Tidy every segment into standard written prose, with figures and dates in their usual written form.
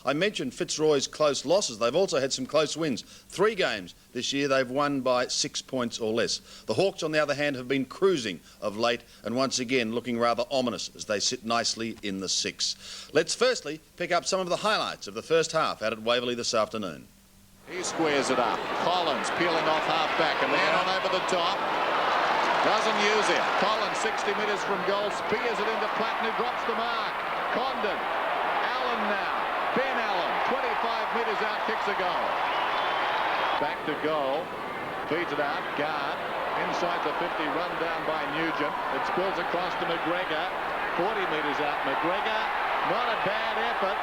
I mentioned Fitzroy's close losses. They've also had some close wins. 3 games this year they've won by 6 points or less. The Hawks, on the other hand, have been cruising of late and once again looking rather ominous as they sit nicely in the 6. Let's firstly pick up some of the highlights of the first half out at Waverley this afternoon. He squares it up. Collins peeling off half-back. A man on over the top. Doesn't use it. Collins 60 metres from goal. Spears it into Platten, who drops the mark. Condon. Allen now. Ben Allen. 25 metres out. Kicks a goal. Back to goal. Feeds it out. Guard. Inside the 50. Run down by Nugent. It spills across to McGregor. 40 metres out. McGregor. Not a bad effort.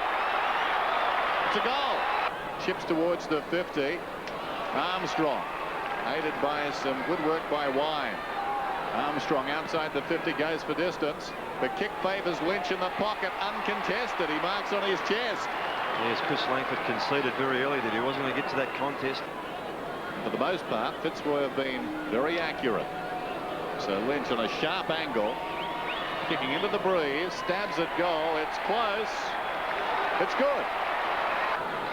It's a goal. Chips towards the 50. Armstrong, aided by some good work by Wine. Armstrong outside the 50 goes for distance. The kick favours Lynch in the pocket, uncontested. He marks on his chest. Yes, Chris Langford conceded very early that he wasn't going to get to that contest. For the most part, Fitzroy have been very accurate. So Lynch on a sharp angle, kicking into the breeze, stabs at goal. It's close. It's good.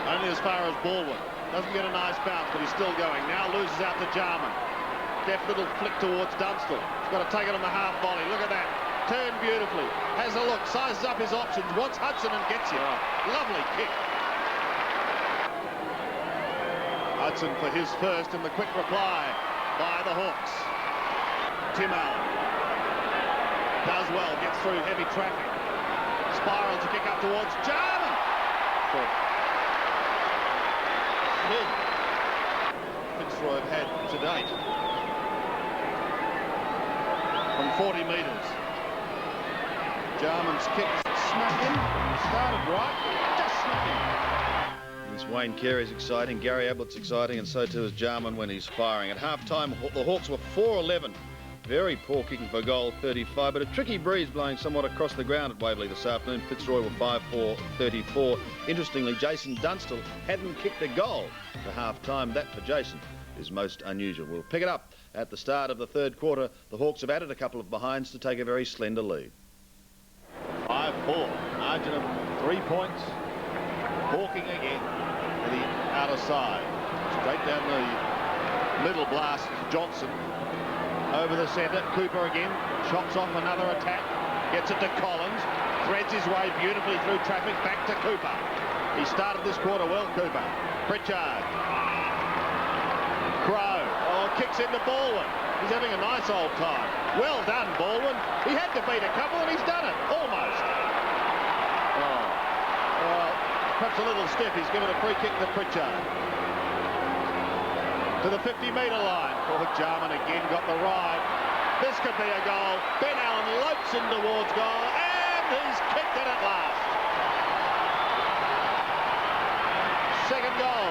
Only as far as Baldwin. Doesn't get a nice bounce, but he's still going. Now loses out to Jarman. Deft little flick towards Dunstall. He's got to take it on the half volley. Look at that. Turned beautifully. Has a look. Sizes up his options. Wants Hudson and gets it. Lovely kick. Hudson for his first and the quick reply by the Hawks. Tim Allen does well. Gets through heavy traffic. Spiral to kick up towards Jarman. Fitzroy have had to date from 40 metres. Jarman's kick snuck in, started right, just snuck in. This Wayne Carey's exciting, Gary Ablett's exciting, and so too is Jarman when he's firing. At half-time, the Hawks were 4-11. Very poor kicking for goal, 35, but a tricky breeze blowing somewhat across the ground at Waverley this afternoon. Fitzroy were 5-4, 34. Interestingly, Jason Dunstall hadn't kicked a goal to half-time. That, for Jason, is most unusual. We'll pick it up at the start of the third quarter. The Hawks have added a couple of behinds to take a very slender lead. 5-4, margin of 3 points. Hawking again to the outer side. Straight down the middle blast, Johnson. Over the centre, Cooper again, chops off another attack, gets it to Collins, threads his way beautifully through traffic, back to Cooper. He started this quarter well, Cooper. Pritchard. Crow, kicks into Baldwin. He's having a nice old time. Well done, Baldwin. He had to beat a couple and he's done it, almost. Well, perhaps a little stiff. He's given a free kick to Pritchard. To the 50-metre line. Jarman again got the ride. This could be a goal. Ben Allen lopes in towards goal, and he's kicked it at last. Second goal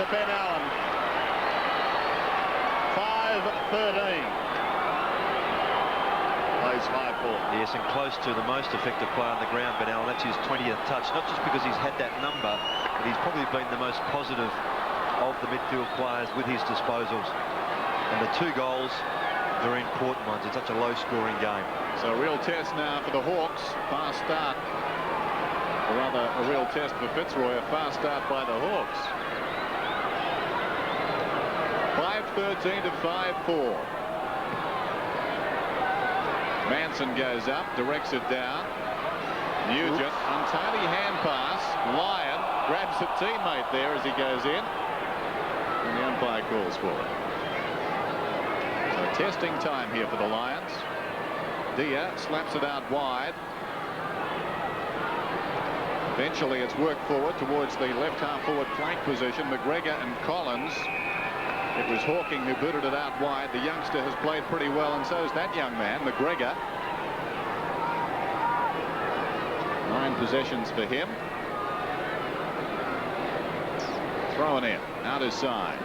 to Ben Allen. 5-13. Plays high ball. Yes, and close to the most effective player on the ground, Ben Allen. That's his 20th touch. Not just because he's had that number, but he's probably been the most positive of the midfield players with his disposals. And the 2 goals, very important ones. It's such a low-scoring game. So a real test now for the Hawks. Fast start. Or rather, a real test for Fitzroy. A fast start by the Hawks. 5-13 to 5-4. Manson goes up, directs it down. Nugent, untidy hand pass. Lyon grabs a teammate there as he goes in. And the umpire calls for it. So testing time here for the Lions. Dia slaps it out wide. Eventually it's worked forward towards the left half forward flank position. McGregor and Collins. It was Hawking who booted it out wide. The youngster has played pretty well, and so is that young man, McGregor. 9 possessions for him. Thrown in, out his side.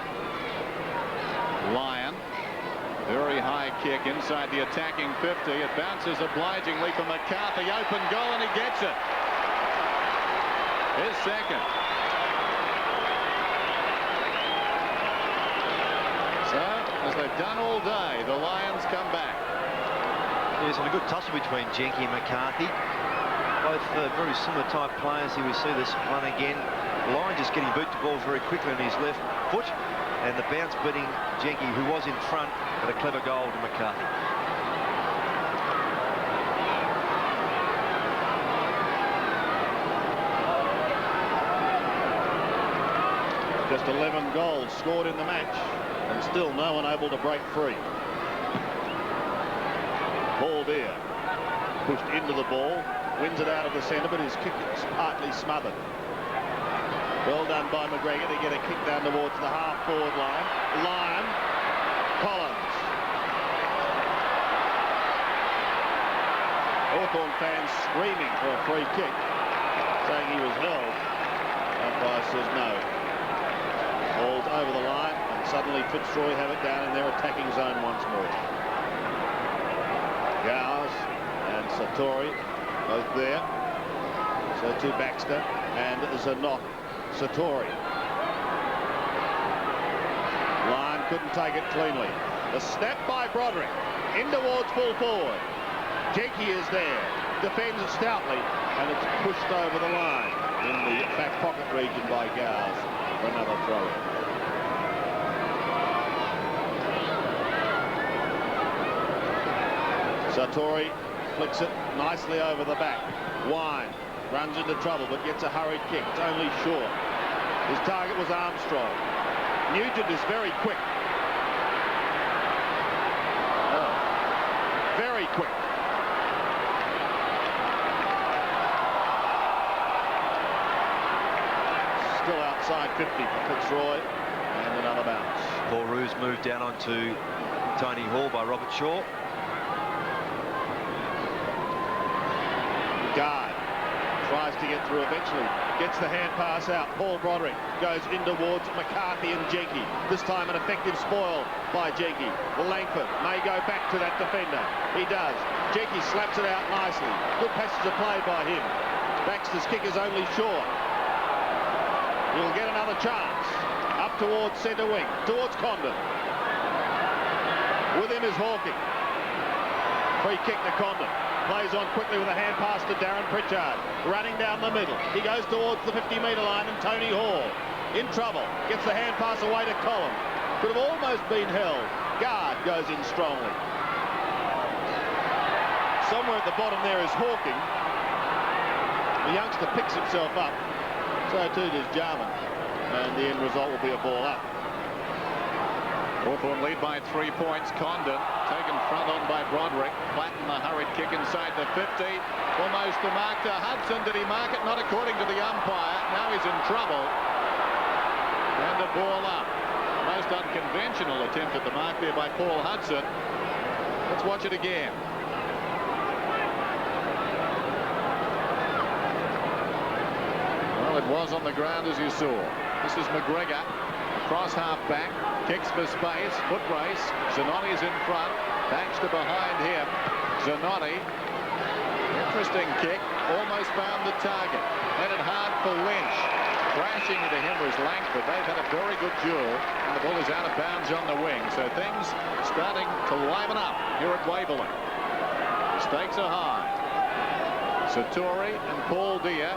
Lyon, very high kick inside the attacking 50. It bounces obligingly for McCarthy. Open goal, and he gets it. His second. So, as they've done all day, the Lions come back. There's a good tussle between Jenky and McCarthy. both very similar type players here. We see this one again. Lyon just getting boot to balls very quickly on his left foot, and the bounce beating Jenke, who was in front, but a clever goal to McCarthy. Just 11 goals scored in the match, and still no one able to break free. Paul Deere pushed into the ball, wins it out of the centre, but his kick is partly smothered. Well done by McGregor to get a kick down towards the half-forward line. Lyon, Collins. Hawthorn fans screaming for a free kick, saying he was held. Umpire says no. Ball's over the line, and suddenly Fitzroy have it down in their attacking zone once more. Gowers and Satori both there. So to Baxter and Zanot. Satori. Lyon couldn't take it cleanly. The snap by Broderick. In towards full forward. Jenke is there. Defends it stoutly, and it's pushed over the line in the back pocket region by Gowers for another throw-in. Satori flicks it nicely over the back. Wine runs into trouble, but gets a hurried kick. It's only short. His target was Armstrong. Nugent is very quick. Oh, very quick. Still outside 50 for Fitzroy, and another bounce. Paul Roos moved down onto Tony Hall by Robert Shaw. Guard tries to get through eventually, gets the hand pass out. Paul Broderick goes in towards McCarthy and Jenke. This time an effective spoil by Jenke. Langford may go back to that defender. He does. Jenke slaps it out nicely. Good passage of play by him. Baxter's kick is only short. He'll get another chance. Up towards centre wing, towards Condon. With him is Hawking. Free kick to Condon. Plays on quickly with a hand pass to Darren Pritchard. Running down the middle. He goes towards the 50-metre line, and Tony Hall in trouble. Gets the hand pass away to Collins. Could have almost been held. Guard goes in strongly. Somewhere at the bottom there is Hawking. The youngster picks himself up. So too does Jarman. And the end result will be a ball up. Hawthorn lead by 3 points. Condon taken front on by Broderick. Platten the hurried kick inside the 50. Almost the mark to Hudson. Did he mark it? Not according to the umpire. Now he's in trouble. And a ball up. Most unconventional attempt at the mark there by Paul Hudson. Let's watch it again. Well, it was on the ground as you saw. This is McGregor. Cross half back, kicks for space, foot race. Zanotti's in front, Baxter behind him. Zanotti, interesting kick, almost found the target. Made it hard for Lynch. Crashing into him was Langford. They've had a very good duel, and the ball is out of bounds on the wing. So things starting to liven up here at Waverley. The stakes are high. Satori and Paul Deere.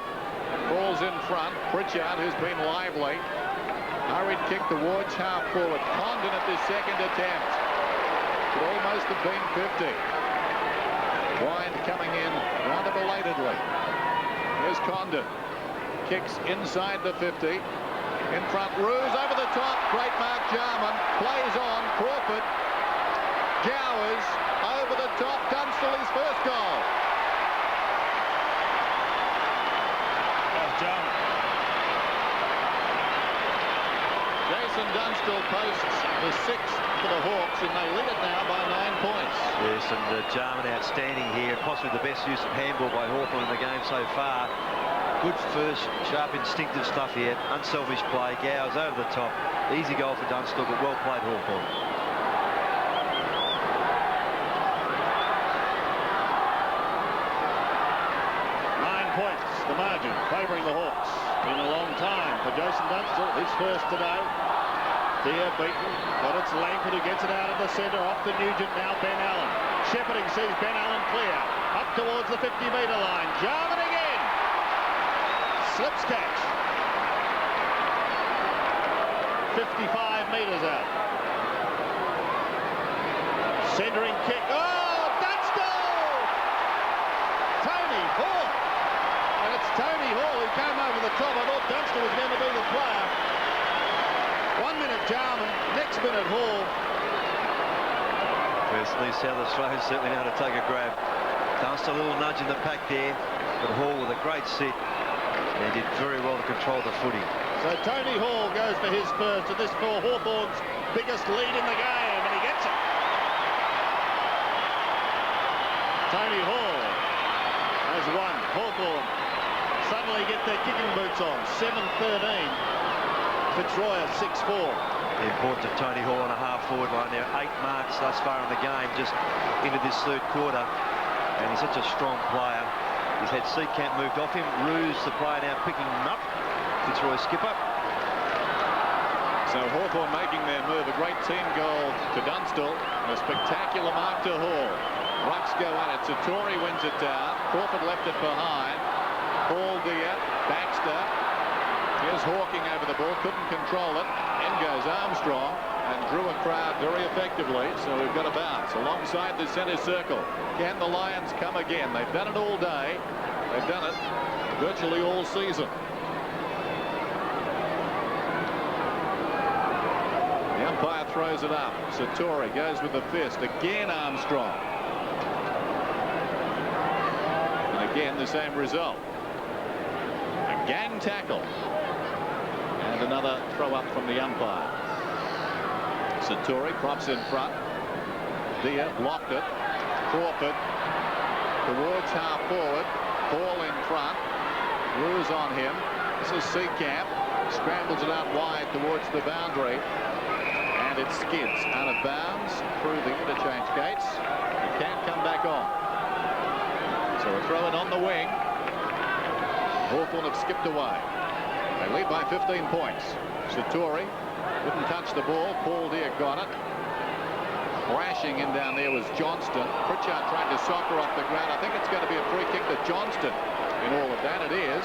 Balls in front. Pritchard, who's been lively. Hurried kick towards half forward. Condon at the second attempt. Could almost have been 50. Wine coming in rather belatedly. Here's Condon. Kicks inside the 50. In front, Roos over the top. Great mark, Jarman. Plays on. Crawford. Gowers over the top. Dunstall his first goal. Jarman. Jason Dunstall posts the 6th for the Hawks, and they lead it now by 9 points. Yes, and Jarman outstanding here. Possibly the best use of handball by Hawthorn in the game so far. Good first, sharp, instinctive stuff here. Unselfish play. Gowers over the top. Easy goal for Dunstall, but well played Hawthorn. 9 points, the margin, favouring the Hawks. Been a long time for Jason Dunstall. His first today. Deere beaten, but it's Langford who gets it out of the centre. Off to Nugent, now Ben Allen. Shepherding sees Ben Allen clear. Up towards the 50-metre line. Jarman again. slips catch. 55 metres out. Centering kick. Oh, Dunstall! Tony Hall. And it's Tony Hall who came over the top. I thought Dunstall was going to be the player. 1 minute Jarman, next minute Hall. Personally, South Australians certainly know how to take a grab. Dunstall a little nudge in the pack there, but Hall with a great sit. And he did very well to control the footy. So Tony Hall goes for his first, and this for Hawthorn's biggest lead in the game, and he gets it. Tony Hall has won. Hawthorn suddenly get their kicking boots on. 7-13. Fitzroy at 6-4. The importance of Tony Hall on a half-forward line there. 8 marks thus far in the game, just into this third quarter. And he's such a strong player. He's had Seacamp moved off him. Ruse, the player, now picking him up. Fitzroy skipper. So Hawthorn making their move. A great team goal to Dunstall. A spectacular mark to Hall. Rucks go at it. Satori wins it down. Crawford left it behind. Paul Deer, Baxter. Here's Hawking over the ball. Couldn't control it. In goes Armstrong and drew a crowd very effectively. So we've got a bounce alongside the centre circle. Can the Lions come again? They've done it all day. They've done it virtually all season. The umpire throws it up. Satori goes with the fist. Again Armstrong. And again the same result. A gang tackle. And another throw up from the umpire. Satori props in front. Dia blocked it. Crawford towards half forward. Ball in front. Ruse on him. This is Seacamp. Scrambles it out wide towards the boundary. And it skids out of bounds through the interchange gates. It can't come back on. So a throw in on the wing. Hawthorn have skipped away. They lead by 15 points. Satori didn't touch the ball. Paul Deer got it. Crashing in down there was Johnston. Pritchard tried to soccer off the ground. I think it's going to be a free kick to Johnston in all of that. It is.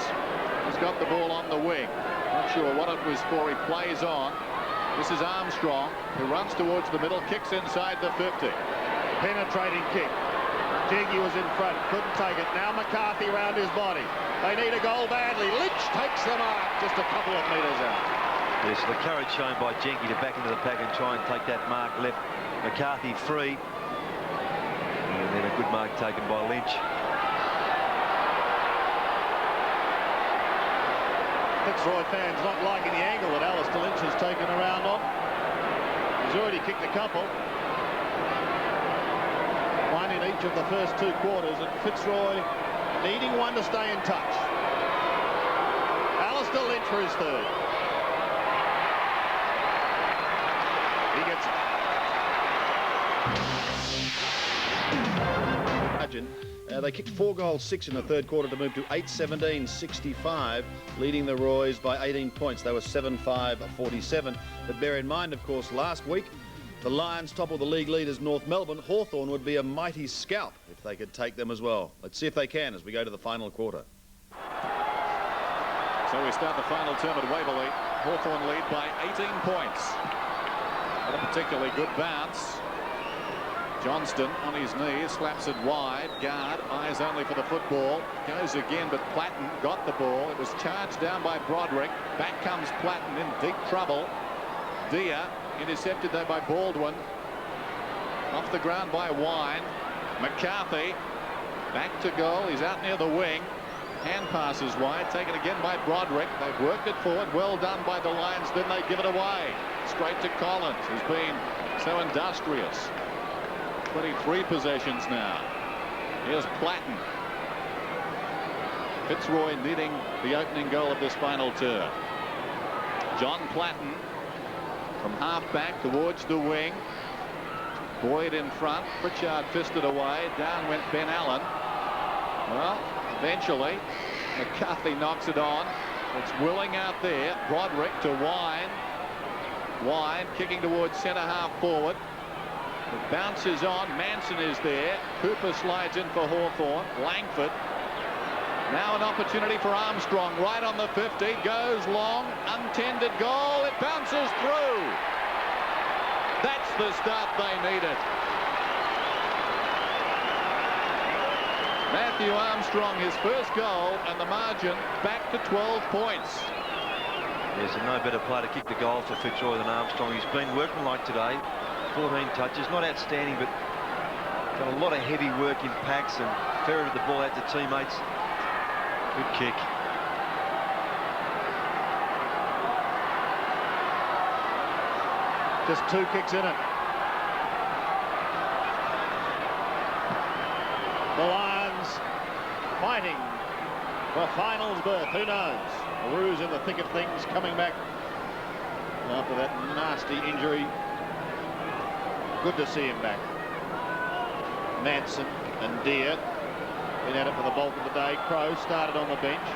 He's got the ball on the wing. Not sure what it was for. He plays on. This is Armstrong, who runs towards the middle, kicks inside the 50. Penetrating kick. Jiggy was in front, couldn't take it. Now McCarthy round his body. They need a goal badly. Lynch takes the mark just a couple of metres out. Yes, the courage shown by Jenky to back into the pack and try and take that mark, left McCarthy free. And then a good mark taken by Lynch. Fitzroy fans not liking the angle that Alistair Lynch has taken around on. He's already kicked a couple. One in each of the first 2 quarters, and Fitzroy needing one to stay in touch. Alistair Lynch for his third. He gets it. They kicked 4 goals, 6 in the third quarter to move to 8-17-65, leading the Roys by 18 points. They were 7-5-47. But bear in mind, of course, last week, the Lions toppled the league leaders North Melbourne. Hawthorn would be a mighty scalp if they could take them as well. Let's see if they can as we go to the final quarter. So we start the final term at Waverley. Hawthorn lead by 18 points. Not a particularly good bounce. Johnston on his knees, slaps it wide. Guard, eyes only for the football. Goes again, but Platten got the ball. It was charged down by Broderick. Back comes Platten in deep trouble. Dia intercepted though by Baldwin. Off the ground by Wine. McCarthy back to goal. He's out near the wing. Hand passes wide, taken again by Broderick. They've worked it forward. Well done by the Lions. Then they give it away. Straight to Collins, who's been so industrious. 23 possessions now. Here's Platten. Fitzroy needing the opening goal of this final term. John Platten from half back towards the wing. Boyd in front. Pritchard fisted away. Down went Ben Allen. Well, eventually McCarthy knocks it on. It's Willing out there. Broderick to Wine. Wine kicking towards centre half forward. It bounces on. Manson is there. Cooper slides in for Hawthorn. Langford Now an opportunity for Armstrong right on the 50. Goes long, untended goal. It bounces through. That's the start they needed. Matthew Armstrong, his first goal, and the margin back to 12 points. There's no better player to kick the goal for Fitzroy than Armstrong. He's been workmanlike today. 14 touches, not outstanding, but done a lot of heavy work in packs and ferreted the ball out to teammates. Good kick. Just 2 kicks in it. The Lions fighting for finals berth. Who knows? Maroon's in the thick of things, coming back after that nasty injury. Good to see him back. Manson and Deere been at it for the bulk of the day. Crow started on the bench.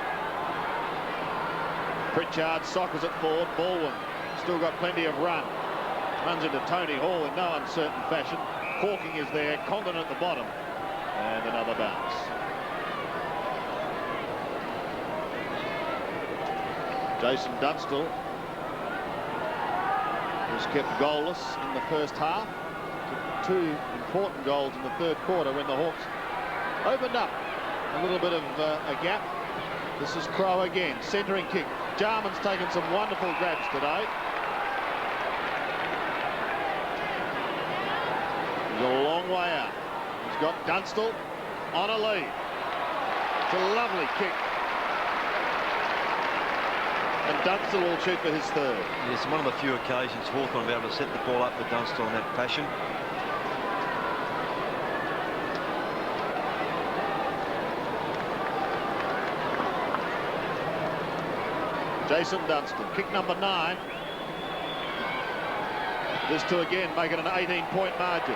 Pritchard sockers it forward. Baldwin still got plenty of run. Runs into Tony Hall in no uncertain fashion. Hawking is there. Condon at the bottom. And another bounce. Jason Dunstall was kept goalless in the first half. Took 2 important goals in the third quarter when the Hawks opened up a little bit of a gap. This is Crow again. Centering kick. Jarman's taken some wonderful grabs today. He's a long way out. He's got Dunstall on a lead. It's a lovely kick. And Dunstall will shoot for his third. Yes, one of the few occasions Hawthorn will be able to set the ball up for Dunstall in that fashion. Jason Dunstall, kick number 9. This to again make it an 18-point margin.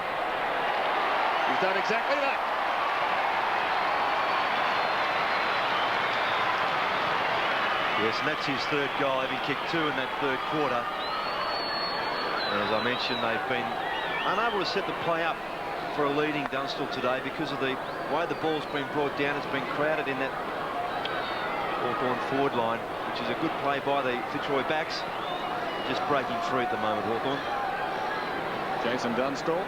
He's done exactly that. Yes, and that's his third goal, having kicked 2 in that third quarter. And as I mentioned, they've been unable to set the play up for a leading Dunstall today because of the way the ball's been brought down. It's been crowded in that Hawthorn forward line, which is a good play by the Fitzroy backs. Just breaking through at the moment, Hawthorn. Jason Dunstall,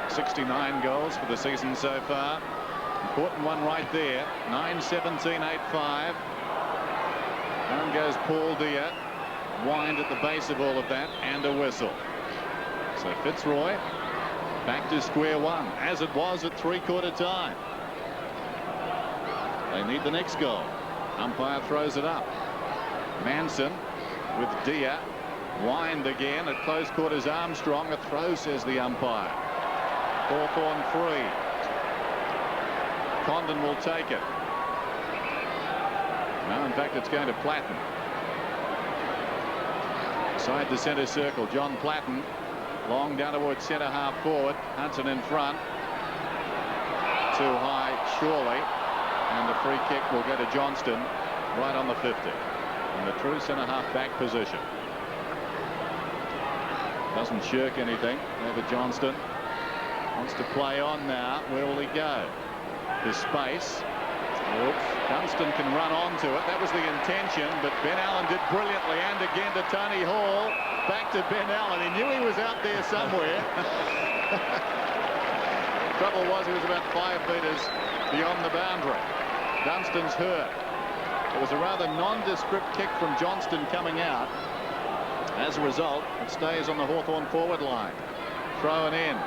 69 goals for the season so far. Important one right there. 9-17-8-5. Down goes Paul Deere. Wind at the base of all of that and a whistle. So Fitzroy back to square one, as it was at three-quarter time. They need the next goal. Umpire throws it up. Manson with Deere. Wind again at close quarters. Armstrong. A throw, says the umpire. Hawthorn 3. Condon will take it. No, in fact, it's going to Platten. Side to centre circle. John Platten. Long down towards centre half forward. Hudson in front. Too high, surely. And the free kick will go to Johnston right on the 50. In the true centre half back position. Doesn't shirk anything over Johnston. Wants to play on now. Where will he go? There's space. Oops. Dunstan can run onto it. That was the intention, but Ben Allen did brilliantly. And again to Tony Hall. Back to Ben Allen. He knew he was out there somewhere. Trouble was he was about 5 metres beyond the boundary. Dunstan's hurt. It was a rather nondescript kick from Johnston coming out. As a result, it stays on the Hawthorn forward line. Thrown in.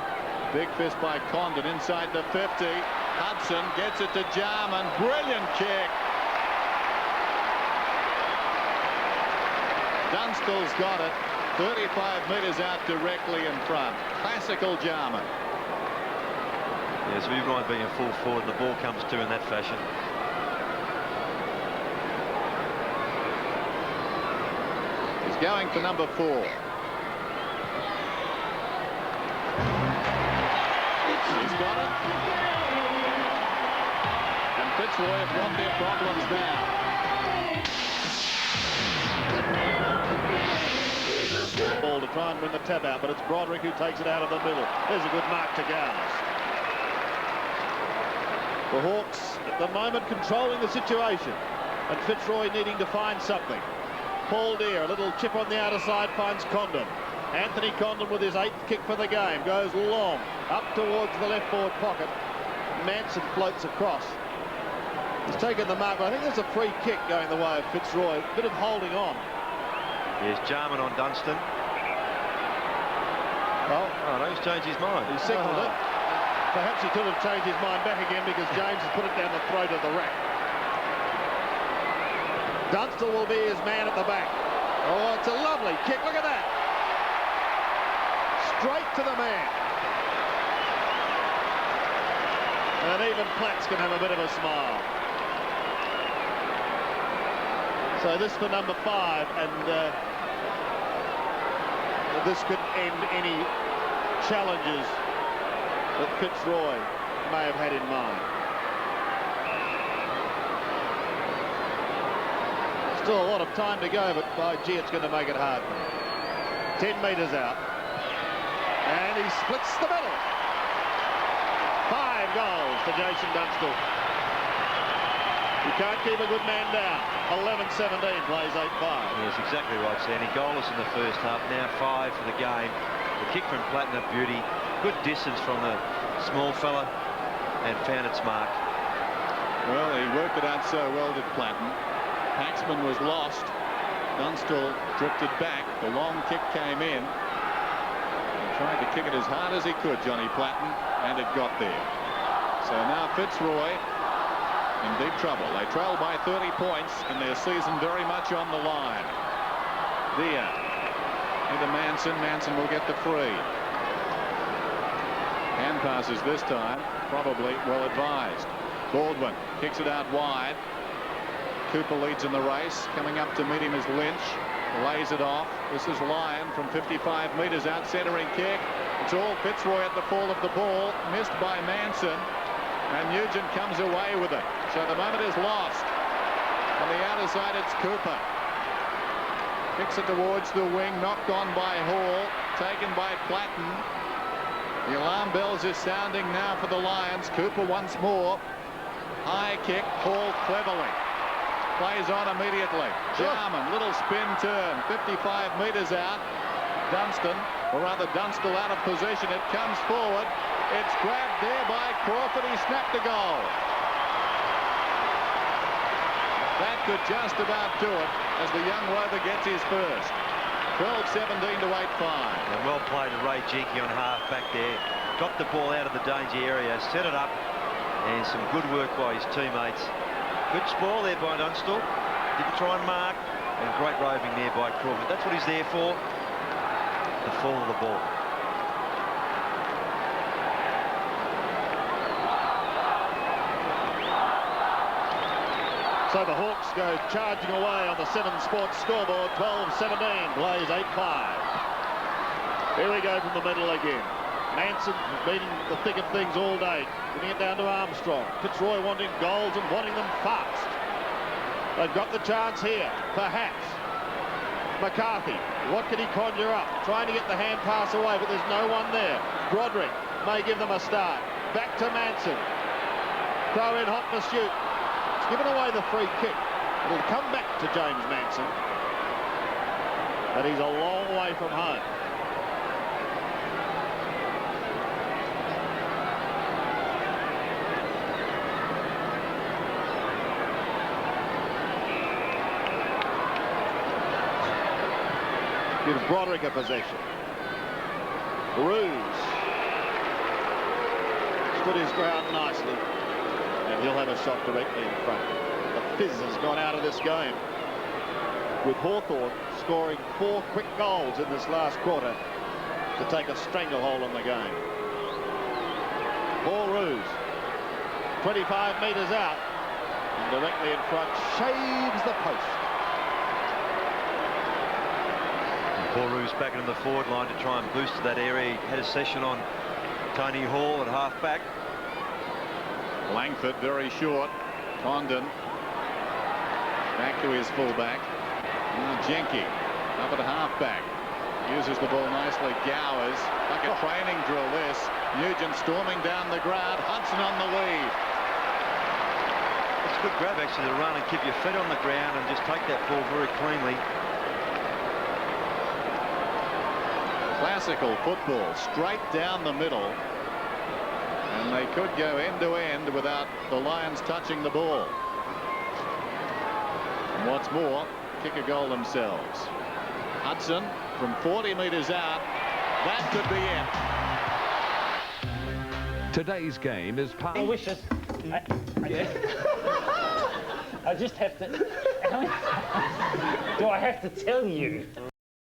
Big fist by Condon inside the 50. Hudson gets it to Jarman. Brilliant kick. Dunstall's got it. 35 metres out directly in front. Classical Jarman. Yes, we might be a full forward and the ball comes to in that fashion. He's going for number 4. He's got it. And Fitzroy have got their problems now. Ball to try and win the tap out, but it's Broderick who takes it out of the middle. There's a good mark to Gowers. The Hawks at the moment controlling the situation, and Fitzroy needing to find something. Paul Deere, a little chip on the outer side, finds Condon. Anthony Condon with his 8th kick for the game goes long up towards the left forward pocket. Manson floats across. He's taken the mark, but I think there's a free kick going the way of Fitzroy. A bit of holding on. Here's Jarman on Dunstan. Well, no, he's changed his mind. He signalled it. Perhaps he could have changed his mind back again because James has put it down the throat of the rack. Dunstall will be his man at the back. Oh, it's a lovely kick. Look at that. Straight to the man. And even Platts can have a bit of a smile. So this for number 5, and this could end any challenges that Fitzroy may have had in mind. Still a lot of time to go, but by gee, it's going to make it hard. 10 metres out. And he splits the middle. 5 goals to Jason Dunstall. You can't keep a good man down. 11-17 plays 8-5. Yes, exactly right, Sandy. Goalless in the first half, now 5 for the game. The kick from Platinum Beauty. Good distance from the small fella and found its mark. Well, he worked it out so well, did Platten. Paxman was lost. Dunstall drifted back. The long kick came in. He tried to kick it as hard as he could, Johnny Platten, and it got there. So now Fitzroy in deep trouble. They trail by 30 points and their season very much on the line. Deere into Manson. Manson will get the free. Hand passes this time, probably well advised. Baldwin kicks it out wide. Cooper leads in the race. Coming up to meet him is Lynch. Lays it off. This is Lyon from 55 metres out, centering kick. It's all Fitzroy at the fall of the ball. Missed by Manson. And Nugent comes away with it. So the moment is lost. On the outer side, it's Cooper. Kicks it towards the wing. Knocked on by Hall. Taken by Platten. The alarm bells are sounding now for the Lions. Cooper once more. High kick. Hall cleverly. Plays on immediately. Jarman, little spin turn. 55 metres out. Dunstan, or rather Dunstall out of position. It comes forward. It's grabbed there by Crawford. He snapped a goal. That could just about do it as the young rover gets his first. 12-17 to 8-5. And well played to Ray Jinky on half back there. Got the ball out of the danger area, set it up, and some good work by his teammates. Good spoil there by Dunstall. Didn't try and mark, and great roving there by Crawford. That's what he's there for, the fall of the ball. So the Hawks go charging away on the 7 Sports scoreboard. 12-17 plays 8-5. Here we go from the middle again. Manson has been in the thick of things all day, getting it down to Armstrong. Fitzroy wanting goals and wanting them fast. They've got the chance here, perhaps. McCarthy, what can he conjure up? Trying to get the hand pass away, but there's no one there. Broderick may give them a start. Back to Manson. Throw in hot pursuit. It's given away the free kick. It'll come back to James Manson. But he's a long way from home. Gives Broderick a possession. Ruse stood his ground nicely, and he'll have a shot directly in front. The fizz has gone out of this game, with Hawthorn scoring 4 quick goals in this last quarter to take a stranglehold on the game. Paul Ruse, 25 metres out, and directly in front, shaves the post. Paul Roos back into the forward line to try and boost to that area. He had a session on Tony Hall at half back. Langford very short. Condon back to his fullback. Jenke up at half back. Uses the ball nicely. Gowers, like a training drill this. Nugent storming down the ground. Hudson on the lead. Good grab, actually, to run and keep your feet on the ground and just take that ball very cleanly. Classical football, straight down the middle. And they could go end to end without the Lions touching the ball. And what's more, kick a goal themselves. Hudson from 40 metres out. That could be it. Today's game is part. I wish it. I just have to. Do I have to tell you?